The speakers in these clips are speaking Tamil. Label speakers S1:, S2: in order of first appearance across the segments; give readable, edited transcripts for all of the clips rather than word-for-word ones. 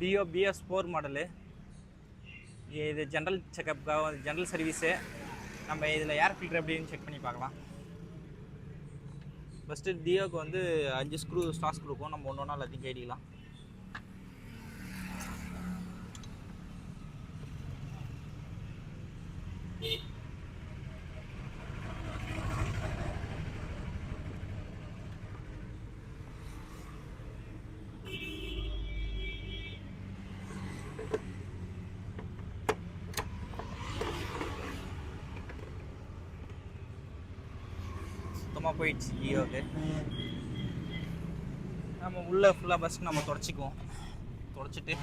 S1: Deo BS4 model. இது ஜென்ரல் செக்கப்புக்காக ஜென்ரல் சர்வீஸு. நம்ம இதில் ஏர் ஃபில்டர் எப்படின்னு செக் பண்ணி பார்க்கலாம். ஃபஸ்ட்டு டியோக்கு வந்து 5 ஸ்க்ரூ ஸ்டார் ஸ்க்ரூ இருக்கும். நம்ம ஒன்று ஒன்றா எல்லாத்தையும் கேடிக்கலாம். சுத்தமாக போயிடுச்சு டியோக்கு. நம்ம உள்ளே ஃபுல்லாக ஃபஸ்ட்டு நம்ம தொடச்சிக்குவோம். தொடச்சிட்டு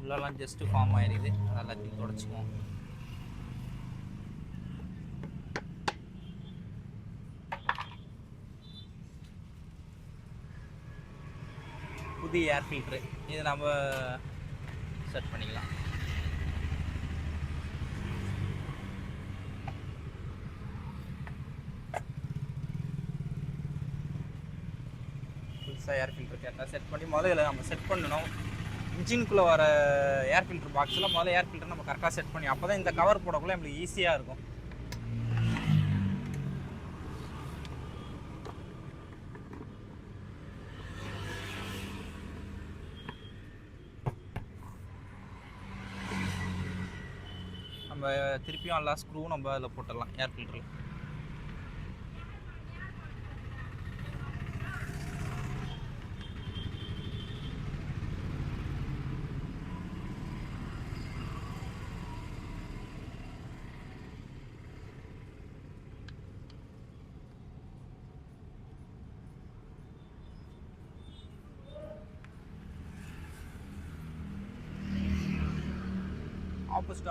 S1: உள்ளெல்லாம் ஜஸ்ட்டு ஃபார்ம் ஆகிடுது. அது எல்லாத்தையும் தொடச்சிக்குவோம். புதிய ஏர் ஃபில்ட்ரு இது நம்ம செட் பண்ணிக்கலாம். புதுசாக ஏர் ஃபில்ட்ரு கேட்டால் செட் பண்ணி முதல்ல நம்ம செட் பண்ணணும். இன்ஜினுக்குள்ளே வர ஏர் ஃபில்ட்ரு பாக்ஸில் முதல்ல ஏர் ஃபில்டர் நம்ம கரெக்டாக செட் பண்ணி அப்போ தான் இந்த கவர் போடக்குள்ளே நம்மளுக்கு ஈஸியாக இருக்கும். நம்ம திருப்பியும் எல்லா ஸ்க்ரூவும் நம்ம அதில் போட்டுடலாம் ஏர் ஃபில்டரில்.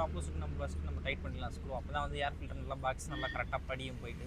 S1: ஆப்போசிட் நம்ம ஃபஸ்ட்டு நம்ம டைட் பண்ணிடலாம் ஸ்க்ரூ. அப்போ தான் வந்து ஏர் ஃபில்டர் நல்லா பாக்ஸ் நல்லா கரெக்டாக படியும் போயிட்டு